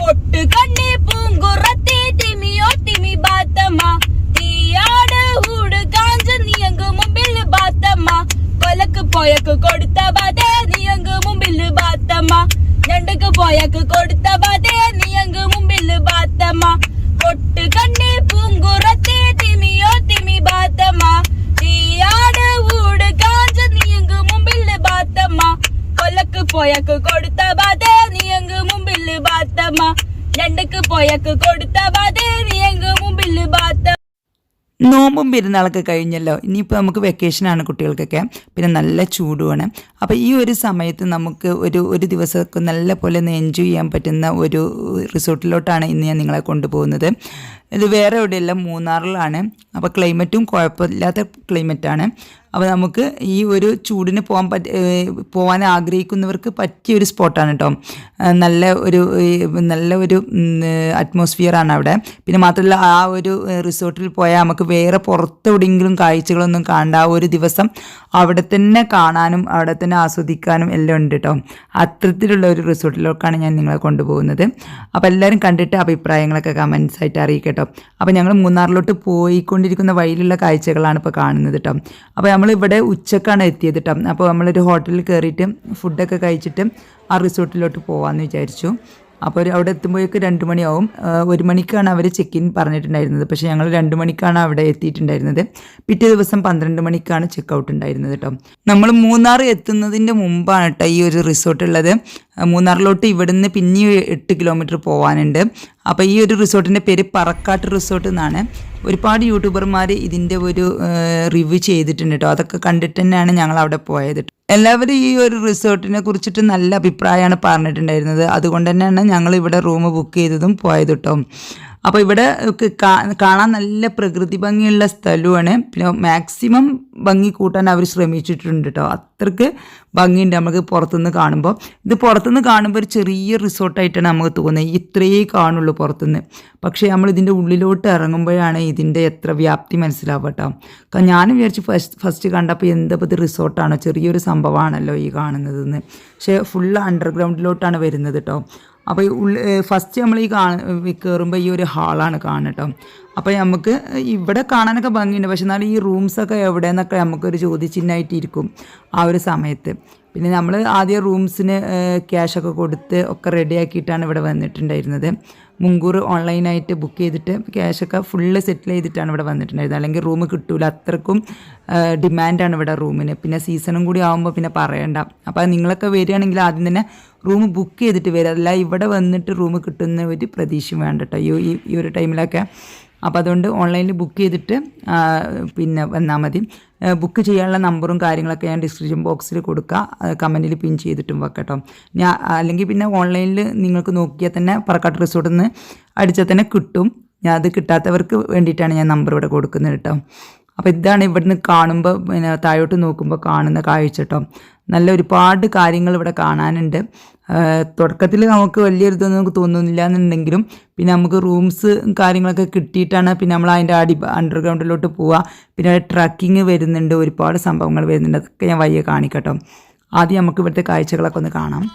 പൊട്ട് കണ്ണി പൂങ്കുറത്തി തിമിയോ തിമി ബാത്തമ്മ തീയാട് ഹൂട് കാഞ്ച നീയങ്ക് മുമ്പിൽ ബാത്തമ്മ കൊലക്ക് പോയക്ക് കൊടുത്ത ബാധേ നീയങ്ക് മുമ്പിൽ ബാത്തമ്മ ഞണ്ടക്ക് പോയക്ക് കൊടുത്ത ബാധേ നീയങ്ക് മുമ്പിൽ ബാത്തമ്മ പൊട്ട് കണ്ണി പൂങ്കുറത്തി തിമിയോ തിമി ബാത്തമ്മ തീയാട് ഹൂട് കാഞ്ച നീയങ്ക് മുമ്പിൽ ബാത്തമ്മ കൊലക്ക് പോയക്ക് കൊടുത്ത ബാധേ നീയങ്ക് മുമ്പിൽ ബാത്തമ്മ ഞണ്ടക്ക് പോയക്ക് കൊടുത്ത ബാധേ നീയങ്ക് മുമ്പിൽ ബാത്ത. നോമ്പും പെരുന്നാളൊക്കെ കഴിഞ്ഞല്ലോ. ഇനിയിപ്പോൾ നമുക്ക് വെക്കേഷനാണ് കുട്ടികൾക്കൊക്കെ, പിന്നെ നല്ല ചൂടുമാണ്. അപ്പോൾ ഈ ഒരു സമയത്ത് നമുക്ക് ഒരു ദിവസമൊക്കെ നല്ല പോലെ ഒന്ന് എൻജോയ് ചെയ്യാൻ പറ്റുന്ന ഒരു റിസോർട്ടിലോട്ടാണ് ഇന്ന് ഞാൻ നിങ്ങളെ കൊണ്ടുപോകുന്നത്. ഇത് വേറെ എവിടെയല്ല, മൂന്നാറിലാണ്. അപ്പോൾ ക്ലൈമറ്റും കുഴപ്പമില്ലാത്ത ക്ലൈമറ്റാണ്. അപ്പോൾ നമുക്ക് ഈ ഒരു ചൂടിന് പോകാൻ ആഗ്രഹിക്കുന്നവർക്ക് പറ്റിയൊരു സ്പോട്ടാണ് കേട്ടോ. നല്ല ഒരു അറ്റ്മോസ്ഫിയറാണ് അവിടെ. പിന്നെ മാത്രമല്ല ആ ഒരു റിസോർട്ടിൽ പോയാൽ നമുക്ക് വേറെ പുറത്തെവിടെയെങ്കിലും കാഴ്ചകളൊന്നും കാണണ്ട. ആ ഒരു ദിവസം അവിടെ തന്നെ കാണാനും അവിടെ തന്നെ ആസ്വദിക്കാനും എല്ലാം ഉണ്ട് കേട്ടോ. അത്തരത്തിലുള്ള ഒരു റിസോർട്ടിലേക്കാണ് ഞാൻ നിങ്ങളെ കൊണ്ടുപോകുന്നത്. അപ്പോൾ എല്ലാവരും കണ്ടിട്ട് അഭിപ്രായങ്ങളൊക്കെ കമൻസ് ആയിട്ട് അറിയിക്കട്ടോ. അപ്പോൾ ഞങ്ങൾ മൂന്നാറിലോട്ട് പോയിക്കൊണ്ടിരിക്കുന്ന വഴിയിലുള്ള കാഴ്ചകളാണ് ഇപ്പോൾ കാണുന്നത് കേട്ടോ. അപ്പോൾ നമ്മളിവിടെ ഉച്ചക്കാണ് എത്തിയത് കേട്ടോ. അപ്പോൾ നമ്മളൊരു ഹോട്ടലിൽ കയറിയിട്ട് ഫുഡൊക്കെ കഴിച്ചിട്ട് ആ റിസോർട്ടിലോട്ട് പോകാമെന്ന് വിചാരിച്ചു. അപ്പോൾ അവിടെ എത്തുമ്പോഴേക്ക് 2 മണിയാവും. 1 മണിക്കാണ് അവർ ചെക്ക് ഇൻ പറഞ്ഞിട്ടുണ്ടായിരുന്നത്. പക്ഷേ ഞങ്ങൾ 2 മണിക്കാണ് അവിടെ എത്തിയിട്ടുണ്ടായിരുന്നത്. പിറ്റേ ദിവസം 12 മണിക്കാണ് ചെക്ക് ഔട്ട് ഉണ്ടായിരുന്നത് കേട്ടോ. നമ്മൾ മൂന്നാർ എത്തുന്നതിൻ്റെ മുമ്പാണ് കേട്ടോ ഈ ഒരു റിസോർട്ടുള്ളത്. മൂന്നാറിലോട്ട് ഇവിടുന്ന് പിന്നെ 8 കിലോമീറ്റർ പോകാനുണ്ട്. അപ്പോൾ ഈ ഒരു റിസോർട്ടിൻ്റെ പേര് പറക്കാട്ട് റിസോർട്ട് എന്നാണ്. ഒരുപാട് യൂട്യൂബർമാർ ഇതിൻ്റെ ഒരു റിവ്യൂ ചെയ്തിട്ടുണ്ട് കേട്ടോ. അതൊക്കെ കണ്ടിട്ട് തന്നെയാണ് ഞങ്ങൾ അവിടെ പോയത്. എല്ലാവരും ഈ ഒരു റിസോർട്ടിനെ കുറിച്ചിട്ട് നല്ല അഭിപ്രായമാണ് പറഞ്ഞിട്ടുണ്ടായിരുന്നത്. അതുകൊണ്ട് തന്നെയാണ് ഞങ്ങൾ ഇവിടെ റൂം ബുക്ക് ചെയ്തതും പോയത് കേട്ടോ. അപ്പോൾ ഇവിടെ കാണാൻ നല്ല പ്രകൃതി ഭംഗിയുള്ള സ്ഥലമാണ്. പിന്നെ മാക്സിമം ഭംഗി കൂട്ടാൻ അവർ ശ്രമിച്ചിട്ടുണ്ട് കേട്ടോ. അത്രയ്ക്ക് ഭംഗിയുണ്ട് നമുക്ക് പുറത്തുനിന്ന് കാണുമ്പോൾ. ഇത് പുറത്തുനിന്ന് കാണുമ്പോൾ ഒരു ചെറിയ റിസോർട്ടായിട്ടാണ് നമുക്ക് തോന്നുന്നത്. ഇത്രയേ കാണുള്ളൂ പുറത്തുനിന്ന്. പക്ഷേ നമ്മൾ ഇതിൻ്റെ ഉള്ളിലോട്ട് ഇറങ്ങുമ്പോഴാണ് ഇതിൻ്റെ എത്ര വ്യാപ്തി മനസ്സിലാവുക കേട്ടോ. ഞാൻ വിചാരിച്ചു ഫസ്റ്റ് കണ്ടപ്പോൾ എന്തപ്പോൾ ഇത് റിസോർട്ടാണോ, ചെറിയൊരു സംഭവമാണല്ലോ ഈ കാണുന്നതെന്ന്. പക്ഷേ ഫുള്ള് അണ്ടർഗ്രൗണ്ടിലോട്ടാണ് വരുന്നത് കേട്ടോ. അപ്പോൾ ഫസ്റ്റ് നമ്മൾ കയറുമ്പോൾ ഈ ഒരു ഹാളാണ് കാണുക കേട്ടോ. അപ്പോൾ നമുക്ക് ഇവിടെ കാണാനൊക്കെ ഭംഗിയുണ്ട്. പക്ഷെ എന്നാലും ഈ റൂംസൊക്കെ എവിടെയെന്നൊക്കെ നമുക്കൊരു ചോദ്യചിഹ്നമായിട്ടിരിക്കും ആ ഒരു സമയത്ത്. പിന്നെ നമ്മൾ ആദ്യം റൂംസിന് ക്യാഷൊക്കെ കൊടുത്ത് ഒക്കെ റെഡിയാക്കിയിട്ടാണ് ഇവിടെ വന്നിട്ടുണ്ടായിരുന്നത്. മുൻകൂർ ഓൺലൈനായിട്ട് ബുക്ക് ചെയ്തിട്ട് ക്യാഷൊക്കെ ഫുള്ള് സെറ്റിൽ ചെയ്തിട്ടാണ് ഇവിടെ വന്നിട്ടുണ്ടായിരുന്നത്. അല്ലെങ്കിൽ റൂം കിട്ടൂല, അത്രക്കും ഡിമാൻഡാണ് ഇവിടെ റൂമിന്. പിന്നെ സീസണും കൂടി ആകുമ്പോൾ പിന്നെ പറയണ്ട. അപ്പോൾ നിങ്ങളൊക്കെ വരികയാണെങ്കിൽ ആദ്യം തന്നെ റൂം ബുക്ക് ചെയ്തിട്ട് വരിക. അല്ല ഇവിടെ വന്നിട്ട് റൂം കിട്ടുന്ന ഒരു പ്രതീക്ഷയും വേണ്ട കേട്ടോ ഈ ഒരു ടൈമിലൊക്കെ. അപ്പോൾ അതുകൊണ്ട് ഓൺലൈനിൽ ബുക്ക് ചെയ്തിട്ട് പിന്നെ വന്നാൽ മതി. ബുക്ക് ചെയ്യാനുള്ള നമ്പറും കാര്യങ്ങളൊക്കെ ഞാൻ ഡിസ്ക്രിപ്ഷൻ ബോക്സിൽ കൊടുക്കുക, കമൻറ്റിൽ പിൻ ചെയ്തിട്ടും വെക്കട്ടോ. അല്ലെങ്കിൽ പിന്നെ ഓൺലൈനിൽ നിങ്ങൾക്ക് നോക്കിയാൽ തന്നെ പറക്കാട്ട് റിസോർട്ടിൽ നിന്ന് അടിച്ചാൽ തന്നെ കിട്ടും. അത് കിട്ടാത്തവർക്ക് വേണ്ടിയിട്ടാണ് ഞാൻ നമ്പർ ഇവിടെ കൊടുക്കുന്നത് കേട്ടോ. അപ്പോൾ ഇതാണ് ഇവിടുന്ന് കാണുമ്പോൾ പിന്നെ താഴോട്ട് നോക്കുമ്പോൾ കാണുന്ന കാഴ്ച കേട്ടോ. നല്ല ഒരുപാട് കാര്യങ്ങൾ ഇവിടെ കാണാനുണ്ട്. തുടക്കത്തിൽ നമുക്ക് വലിയൊരിതൊന്നും നമുക്ക് തോന്നുന്നില്ല എന്നുണ്ടെങ്കിലും പിന്നെ നമുക്ക് റൂംസ് കാര്യങ്ങളൊക്കെ കിട്ടിയിട്ടാണ് പിന്നെ നമ്മൾ അതിൻ്റെ അണ്ടർഗ്രൗണ്ടിലോട്ട് പോവുക. പിന്നെ ട്രക്കിങ് വരുന്നുണ്ട്, ഒരുപാട് സംഭവങ്ങൾ വരുന്നുണ്ട്. അതൊക്കെ ഞാൻ വയ്യ കാണിക്കട്ടോ. ആദ്യം നമുക്ക് ഇവിടുത്തെ കാഴ്ചകളൊക്കെ ഒന്ന് കാണാം.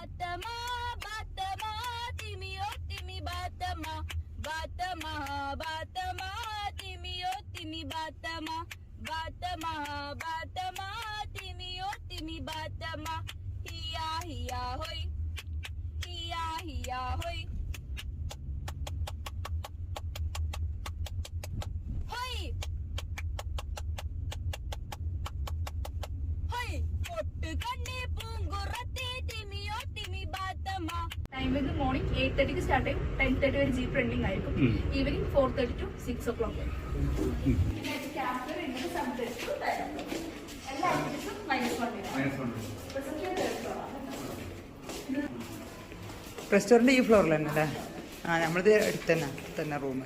Time is morning 8:30 start ചെയ്യും. 10:30 വരെ ജീപ്പ് റണ്ണിംഗ് ആയിരിക്കും. ഈവനിങ് 4:30 to 6 o'clock വരെ. റെസ്റ്റോറൻറ്റ് ഈ ഫ്ലോറിൽ തന്നെ അല്ലേ? നമ്മളിത് അടുത്ത് തന്നെ റൂം.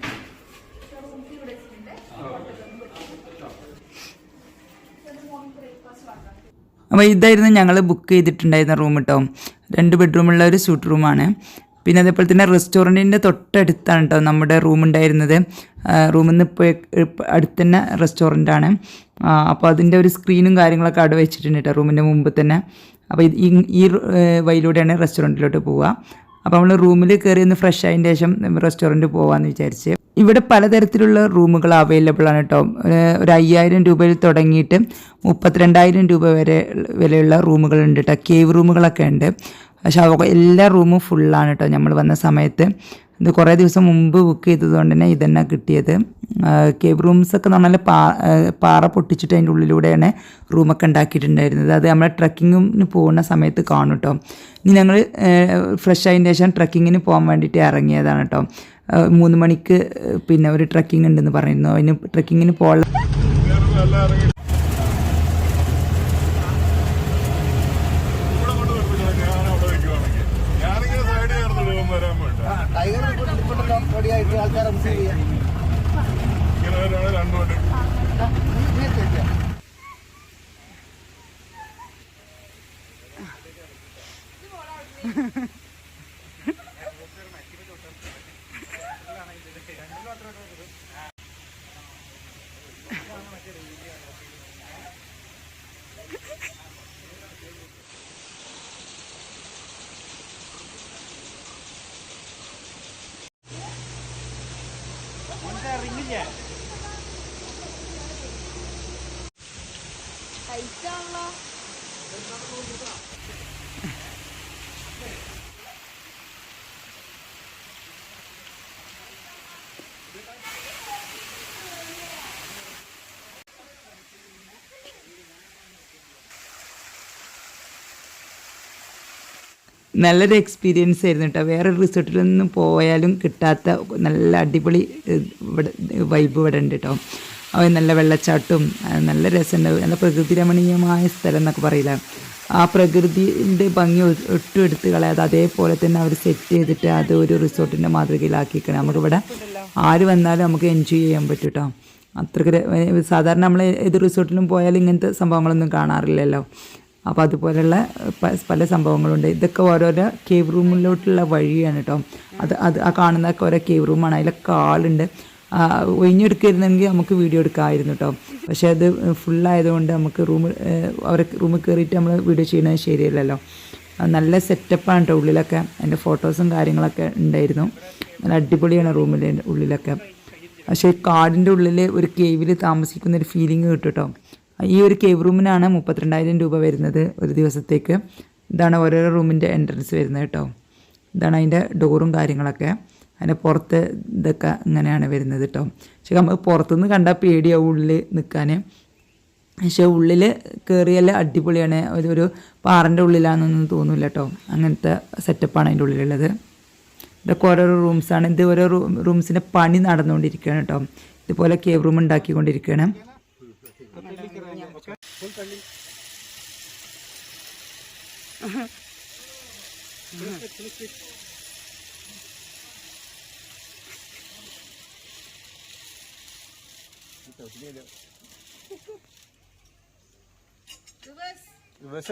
അപ്പോൾ ഇതായിരുന്നു ഞങ്ങൾ ബുക്ക് ചെയ്തിട്ടുണ്ടായിരുന്ന റൂം കേട്ടോ. 2 ബെഡ്റൂമുള്ള ഒരു സ്യൂട്ട് റൂമാണ്. പിന്നെ അതേപോലെ തന്നെ റെസ്റ്റോറൻറ്റിൻ്റെ തൊട്ടടുത്താണ് കേട്ടോ നമ്മുടെ റൂം ഉണ്ടായിരുന്നത്. റൂമിൽ നിന്ന് ഇപ്പോൾ അടുത്ത് തന്നെ റെസ്റ്റോറൻറ്റാണ്. അപ്പോൾ അതിൻ്റെ ഒരു സ്ക്രീനും കാര്യങ്ങളൊക്കെ അവിടെ വെച്ചിട്ടുണ്ട് കേട്ടോ റൂമിൻ്റെ മുമ്പ് തന്നെ. അപ്പോൾ ഈ വഴിയിലൂടെയാണ് റെസ്റ്റോറൻറ്റിലോട്ട് പോവുക. അപ്പോൾ നമ്മൾ റൂമിൽ കയറി ഒന്ന് ഫ്രഷ് ആയതിന് ശേഷം റെസ്റ്റോറൻറ്റ് പോകാമെന്ന് വിചാരിച്ച്. ഇവിടെ പലതരത്തിലുള്ള റൂമുകൾ അവൈലബിൾ ആണ് കേട്ടോ. ഒരു 5000 രൂപയിൽ തുടങ്ങിയിട്ട് 32,000 രൂപ വരെ വിലയുള്ള റൂമുകളുണ്ട് കേട്ടോ. കേവ് റൂമുകളൊക്കെ ഉണ്ട്. പക്ഷേ എല്ലാ റൂമും ഫുള്ളാണ് കേട്ടോ. നമ്മൾ വന്ന സമയത്ത് ഇത് കുറേ ദിവസം മുമ്പ് ബുക്ക് ചെയ്തതുകൊണ്ട് തന്നെ ഇതന്നെ കിട്ടിയത്. കേവ് റൂംസൊക്കെ നമ്മൾ പാറ പൊട്ടിച്ചിട്ട് അതിൻ്റെ ഉള്ളിലൂടെയാണ് റൂമൊക്കെ ഉണ്ടാക്കിയിട്ടുണ്ടായിരുന്നത്. അത് നമ്മൾ ട്രക്കിങ്ങിന് പോകുന്ന സമയത്ത് കാണും കേട്ടോ. ഇനി ഞങ്ങൾ ഫ്രഷ് ആയതിന് ശേഷം ട്രക്കിങ്ങിന് പോകാൻ വേണ്ടിയിട്ട് ഇറങ്ങിയതാണ് കേട്ടോ. 3 മണിക്ക് പിന്നെ ഒരു ട്രക്കിംഗ് ഉണ്ടെന്ന് പറയുന്നു. അതിന് ട്രക്കിങ്ങിന് പോകാൻ നല്ലൊരു എക്സ്പീരിയൻസ് ആയിരുന്നു കേട്ടോ. വേറെ റിസോർട്ടിലൊന്നും പോയാലും കിട്ടാത്ത നല്ല അടിപൊളി വൈബ് ഇവിടെ ഉണ്ട് കേട്ടോ. അവ നല്ല വെള്ളച്ചാട്ടവും നല്ല രസമുണ്ടാവും. നല്ല പ്രകൃതി രമണീയമായ സ്ഥലം എന്നൊക്കെ പറയില്ല. ആ പ്രകൃതിൻ്റെ ഭംഗി ഒട്ടും എടുത്ത് കളയാതെ അതേപോലെ തന്നെ അവർ സെറ്റ് ചെയ്തിട്ട് അത് ഒരു റിസോർട്ടിൻ്റെ മാതൃകയിലാക്കിക്കണം. നമുക്കിവിടെ ആര് വന്നാലും നമുക്ക് എൻജോയ് ചെയ്യാൻ പറ്റും കേട്ടോ. അത്രയ്ക്ക് സാധാരണ നമ്മൾ ഏത് റിസോർട്ടിലും പോയാലും ഇങ്ങനത്തെ സംഭവങ്ങളൊന്നും കാണാറില്ലല്ലോ. അപ്പോൾ അതുപോലെയുള്ള പല സംഭവങ്ങളുണ്ട്. ഇതൊക്കെ ഓരോരോ കേവ് റൂമിലോട്ടുള്ള വഴിയാണ് കേട്ടോ. അത് ആ കാണുന്നതൊക്കെ ഓരോ കേവ് റൂമാണ്. അതിലൊക്കെ ആളുണ്ട്. ഒഴിഞ്ഞെടുക്കരുന്നെങ്കിൽ നമുക്ക് വീഡിയോ എടുക്കാമായിരുന്നു കേട്ടോ. പക്ഷേ അത് ഫുള്ളായതുകൊണ്ട് നമുക്ക് അവരെ റൂമിൽ കയറിയിട്ട് നമ്മൾ വീഡിയോ ചെയ്യുന്നത് ശരിയല്ലല്ലോ. നല്ല സെറ്റപ്പാണ് കേട്ടോ ഉള്ളിലൊക്കെ. അതിൻ്റെ ഫോട്ടോസും കാര്യങ്ങളൊക്കെ ഉണ്ടായിരുന്നു. നല്ല അടിപൊളിയാണ് റൂമിൻ്റെ ഉള്ളിലൊക്കെ. പക്ഷേ കാടിൻ്റെ ഉള്ളിൽ ഒരു കേവിൽ താമസിക്കുന്ന ഒരു ഫീലിംഗ് കിട്ടും കേട്ടോ. ഈ ഒരു കേവ് റൂമിനാണ് 32,000 രൂപ വരുന്നത് ഒരു ദിവസത്തേക്ക്. ഇതാണ് ഓരോരോ റൂമിൻ്റെ എൻട്രൻസ് വരുന്നത് കേട്ടോ. ഇതാണ് അതിൻ്റെ ഡോറും കാര്യങ്ങളൊക്കെ. അതിൻ്റെ പുറത്ത് ഇതൊക്കെ ഇങ്ങനെയാണ് വരുന്നത് കേട്ടോ. പക്ഷേ നമുക്ക് പുറത്തുനിന്ന് കണ്ടാൽ പേടിയാവും ഉള്ളിൽ നിൽക്കാൻ. പക്ഷേ ഉള്ളിൽ കയറിയാൽ അടിപൊളിയാണ്. ഒരു പാറൻ്റെ ഉള്ളിലാണെന്നൊന്നും തോന്നില്ല കേട്ടോ. അങ്ങനത്തെ സെറ്റപ്പാണ് അതിൻ്റെ ഉള്ളിലുള്ളത്. ഇതൊക്കെ ഓരോരോ റൂംസാണ്. ഇത് ഓരോ റൂംസിൻ്റെ പണി നടന്നുകൊണ്ടിരിക്കുകയാണ് കേട്ടോ. ഇതുപോലെ കേവ് റൂം ഉണ്ടാക്കിക്കൊണ്ടിരിക്കുകയാണ്.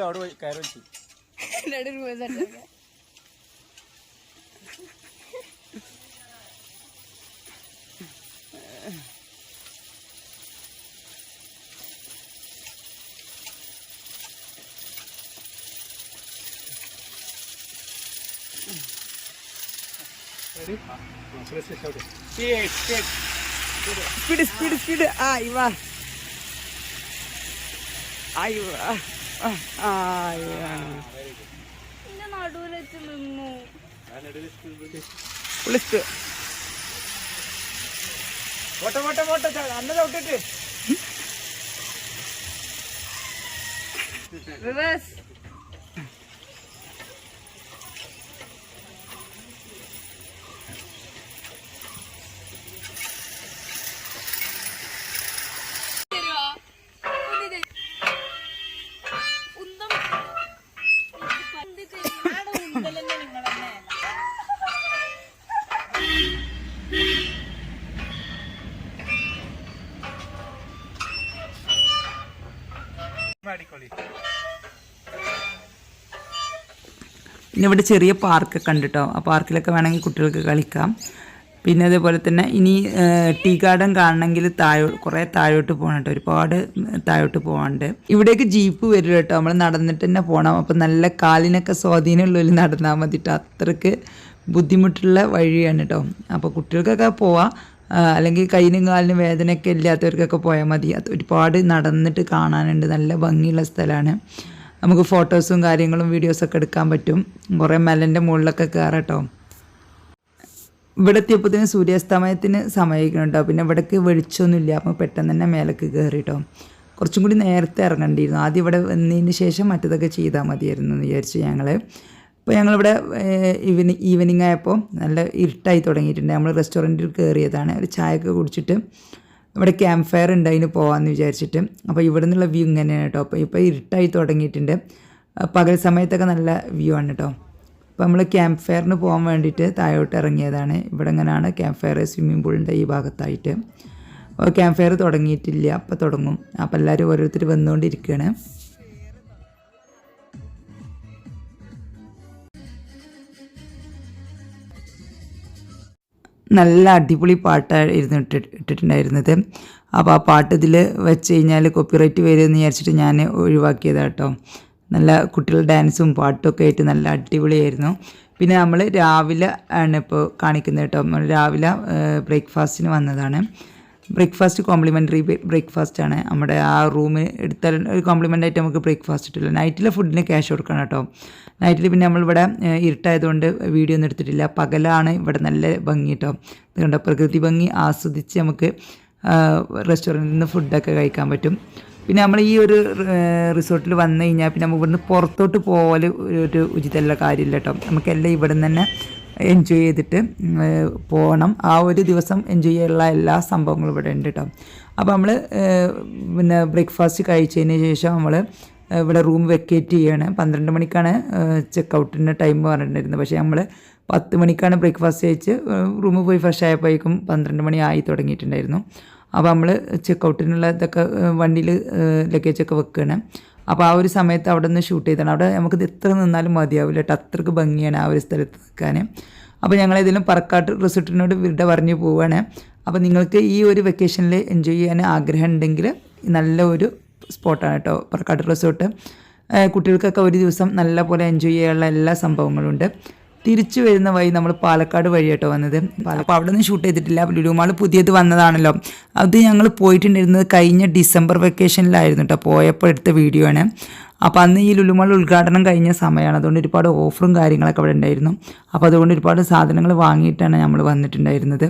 അവിടെ പോയി കയറി വെച്ചു. സ്പീഡ് ആയിവാ. നടുവിലെച്ച് നിന്നു. അന്ന് ചവിട്ടിട്ട് റിവേഴ്സ്. പിന്നെ ഇവിടെ ചെറിയ പാർക്കൊക്കെ ഉണ്ട് കേട്ടോ. ആ പാർക്കിലൊക്കെ വേണമെങ്കിൽ കുട്ടികൾക്ക് കളിക്കാം. പിന്നെ അതേപോലെ തന്നെ ഇനി ടീ ഗാർഡൻ കാണണമെങ്കിൽ കുറേ താഴോട്ട് പോകണം കേട്ടോ. ഒരുപാട് താഴോട്ട് പോകാണ്ട്. ഇവിടേക്ക് ജീപ്പ് വരും കേട്ടോ. നമ്മൾ നടന്നിട്ട് തന്നെ പോകണം. അപ്പം നല്ല കാലിനൊക്കെ സ്വാധീനമുള്ളവർ നടന്നാൽ മതി കേട്ടോ. അത്രയ്ക്ക് ബുദ്ധിമുട്ടുള്ള വഴിയാണ് കേട്ടോ. അപ്പോൾ കുട്ടികൾക്കൊക്കെ പോവാം, അല്ലെങ്കിൽ കയ്യിനും കാലിനും വേദനയൊക്കെ ഇല്ലാത്തവർക്കൊക്കെ പോയാൽ മതി. അത് ഒരുപാട് നടന്നിട്ട് കാണാനുണ്ട്, നല്ല ഭംഗിയുള്ള സ്ഥലമാണ്. നമുക്ക് ഫോട്ടോസും കാര്യങ്ങളും വീഡിയോസൊക്കെ എടുക്കാൻ പറ്റും. കുറേ മലൻ്റെ മുകളിലൊക്കെ കയറാം കേട്ടോ. ഇവിടെ എത്തിയപ്പോഴത്തേന് സൂര്യാസ്തമയത്തിന് സമയമായിരിക്കണം കേട്ടോ. പിന്നെ ഇവിടേക്ക് വെളിച്ചമൊന്നുമില്ല, അപ്പോൾ പെട്ടെന്ന് തന്നെ മേലേക്ക് കയറി കേട്ടോ. കുറച്ചും കൂടി നേരത്തെ ഇറങ്ങേണ്ടിയിരുന്നു. ആദ്യം ഇവിടെ വന്നതിന് ശേഷം മറ്റതൊക്കെ ചെയ്താൽ മതിയായിരുന്നു എന്ന് വിചാരിച്ചു ഞങ്ങൾ. ഇപ്പോൾ ഞങ്ങളിവിടെ ഈവനിങ് ആയപ്പോൾ നല്ല ഇരുട്ടായി തുടങ്ങിയിട്ടുണ്ട്. നമ്മൾ റെസ്റ്റോറൻറ്റിൽ കയറിയതാണ്, ഒരു ചായയൊക്കെ കുടിച്ചിട്ട് ഇവിടെ ക്യാമ്പ് ഫയർ ഉണ്ട്, അതിന് പോകാമെന്ന് വിചാരിച്ചിട്ട്. അപ്പോൾ ഇവിടെ നിന്നുള്ള വ്യൂ ഇങ്ങനെയാണ് കേട്ടോ. ഇപ്പോൾ ഇരുട്ടായി തുടങ്ങിയിട്ടുണ്ട്. പകൽ സമയത്തൊക്കെ നല്ല വ്യൂ ആണ് കേട്ടോ. അപ്പോൾ നമ്മൾ ക്യാമ്പ് ഫയറിന് പോകാൻ വേണ്ടിയിട്ട് താഴോട്ട് ഇറങ്ങിയതാണ്. ഇവിടെ ഇങ്ങനെയാണ് ക്യാമ്പ് ഫയർ, സ്വിമ്മിംഗ് പൂളിൻ്റെ ഈ ഭാഗത്തായിട്ട്. അപ്പോൾ ക്യാമ്പ് ഫയർ തുടങ്ങിയിട്ടില്ല, അപ്പോൾ തുടങ്ങും. അപ്പോൾ എല്ലാവരും ഓരോരുത്തർ വന്നുകൊണ്ടിരിക്കുകയാണ്. നല്ല അടിപൊളി പാട്ടായിരുന്നു ഇട്ടിട്ടുണ്ടായിരുന്നത്. അപ്പോൾ ആ പാട്ട് ഇതിൽ വെച്ച് കഴിഞ്ഞാൽ കോപ്പിറൈറ്റ് വരുമെന്ന് വിചാരിച്ചിട്ട് ഞാൻ ഒഴിവാക്കിയതാണ് കേട്ടോ. നല്ല കുട്ടികളുടെ ഡാൻസും പാട്ടൊക്കെ ആയിട്ട് നല്ല അടിപൊളിയായിരുന്നു. പിന്നെ നമ്മൾ രാവിലെ ആണ് ഇപ്പോൾ കാണിക്കുന്നത് കേട്ടോ. നമ്മൾ രാവിലെ ബ്രേക്ക്ഫാസ്റ്റിന് വന്നതാണ്. ബ്രേക്ക്ഫാസ്റ്റ് കോംപ്ലിമെൻ്ററി ബ്രേക്ക്ഫാസ്റ്റാണ്. നമ്മുടെ ആ റൂമിന് എടുത്താൽ ഒരു കോംപ്ലിമെൻ്റ് ആയിട്ട് നമുക്ക് ബ്രേക്ക്ഫാസ്റ്റ് ഇട്ടില്ല. നൈറ്റിലെ ഫുഡിന് ക്യാഷ് കൊടുക്കണം കേട്ടോ. നൈറ്റിൽ പിന്നെ നമ്മളിവിടെ ഇരുട്ടായതുകൊണ്ട് വീഡിയോ ഒന്നും എടുത്തിട്ടില്ല. പകലാണ് ഇവിടെ നല്ല ഭംഗി കേട്ടോ. അതുകൊണ്ട് പ്രകൃതി ഭംഗി ആസ്വദിച്ച് നമുക്ക് റെസ്റ്റോറൻറ്റിൽ നിന്ന് ഫുഡൊക്കെ കഴിക്കാൻ പറ്റും. പിന്നെ നമ്മൾ ഈ ഒരു റിസോർട്ടിൽ വന്നു കഴിഞ്ഞാൽ പിന്നെ നമുക്ക് ഇവിടുന്ന് പുറത്തോട്ട് പോകൽ ഒരു ഉചിതമുള്ള കാര്യമില്ല കേട്ടോ. നമുക്കെല്ലാം ഇവിടെ നിന്ന് തന്നെ എൻജോയ് ചെയ്തിട്ട് പോകണം. ആ ഒരു ദിവസം എൻജോയ് ചെയ്യാനുള്ള എല്ലാ സംഭവങ്ങളും ഇവിടെ ഉണ്ട് കേട്ടോ. അപ്പോൾ നമ്മൾ പിന്നെ ബ്രേക്ക്ഫാസ്റ്റ് കഴിച്ചതിന് ശേഷം നമ്മൾ ഇവിടെ റൂം വെക്കേറ്റ് ചെയ്യാണ്. 12 മണിക്കാണ് ചെക്കൗട്ടിൻ്റെ ടൈം പറഞ്ഞിട്ടുണ്ടായിരുന്നത്. പക്ഷേ നമ്മൾ 10 മണിക്കാണ് ബ്രേക്ക്ഫാസ്റ്റ് കഴിച്ച് റൂമിൽ പോയി ഫ്രഷ് ആയപ്പോഴേക്കും 12 മണി ആയി തുടങ്ങിയിട്ടുണ്ടായിരുന്നു. അപ്പോൾ നമ്മൾ ചെക്കൗട്ടിനുള്ള ഇതൊക്കെ വണ്ടിയിൽ ലഗേജൊക്കെ വെക്കുകയാണ്. അപ്പോൾ ആ ഒരു സമയത്ത് അവിടെ നിന്ന് ഷൂട്ട് ചെയ്താണ്. അവിടെ നമുക്കിത് എത്ര നിന്നാലും മതിയാവില്ല കേട്ടോ, അത്രയ്ക്ക് ഭംഗിയാണ് ആ ഒരു സ്ഥലത്ത് നിൽക്കാൻ. അപ്പോൾ ഞങ്ങളേതെങ്കിലും പറക്കാട്ട് റിസോർട്ടിനോട് ഇവിടെ പറഞ്ഞു പോവുകയാണ്. അപ്പോൾ നിങ്ങൾക്ക് ഈ ഒരു വെക്കേഷനിൽ എൻജോയ് ചെയ്യാൻ ആഗ്രഹം ഉണ്ടെങ്കിൽ നല്ല ഒരു സ്പോട്ടാണ് കേട്ടോ പറക്കാട്ട് റിസോർട്ട്. കുട്ടികൾക്കൊക്കെ ഒരു ദിവസം നല്ല പോലെ എൻജോയ് ചെയ്യാനുള്ള എല്ലാ സംഭവങ്ങളും ഉണ്ട്. തിരിച്ചു വരുന്ന വഴി നമ്മൾ പാലക്കാട് വഴി കേട്ടോ വന്നത്. അപ്പോൾ അവിടെ നിന്ന് ഷൂട്ട് ചെയ്തിട്ടില്ല. ലുലു മാൾ പുതിയത് വന്നതാണല്ലോ. അത് ഞങ്ങൾ പോയിട്ടുണ്ടായിരുന്നത് കഴിഞ്ഞ ഡിസംബർ വെക്കേഷനിലായിരുന്നു കേട്ടോ. പോയപ്പോൾ എടുത്ത വീഡിയോ ആണ്. അപ്പോൾ അന്ന് ഈ ലുലു മാൾ ഉദ്ഘാടനം കഴിഞ്ഞ സമയമാണ്. അതുകൊണ്ട് ഒരുപാട് ഓഫറും കാര്യങ്ങളൊക്കെ അവിടെ ഉണ്ടായിരുന്നു. അപ്പോൾ അതുകൊണ്ട് ഒരുപാട് സാധനങ്ങൾ വാങ്ങിയിട്ടാണ് നമ്മൾ വന്നിട്ടുണ്ടായിരുന്നത്.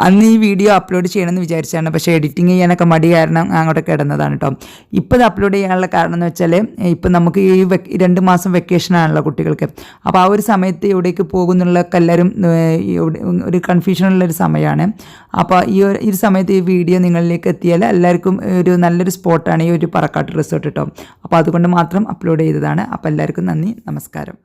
അന്ന് ഈ വീഡിയോ അപ്ലോഡ് ചെയ്യണമെന്ന് വിചാരിച്ചാണ്, പക്ഷേ എഡിറ്റിംഗ് ചെയ്യാനൊക്കെ മടി കാരണം അങ്ങോട്ട് കിടന്നതാണ് കേട്ടോ. ഇപ്പോൾ ഇത് അപ്ലോഡ് ചെയ്യാനുള്ള കാരണം എന്ന് വെച്ചാൽ ഇപ്പം നമുക്ക് ഈ 2 മാസം വെക്കേഷനാണല്ലോ കുട്ടികൾക്ക്. അപ്പോൾ ആ ഒരു സമയത്ത് എവിടേക്ക് പോകുന്നുള്ളതൊക്കെ എല്ലാവരും ഒരു കൺഫ്യൂഷനുള്ളൊരു സമയമാണ്. അപ്പോൾ ഈ ഒരു സമയത്ത് ഈ വീഡിയോ നിങ്ങളിലേക്ക് എത്തിയാൽ എല്ലാവർക്കും ഒരു നല്ലൊരു സ്പോട്ടാണ് ഈ ഒരു പറക്കാട്ട് റിസോർട്ട് കേട്ടോ. അപ്പോൾ അതുകൊണ്ട് മാത്രം അപ്ലോഡ് ചെയ്തതാണ്. അപ്പോൾ എല്ലാവർക്കും നന്ദി, നമസ്കാരം.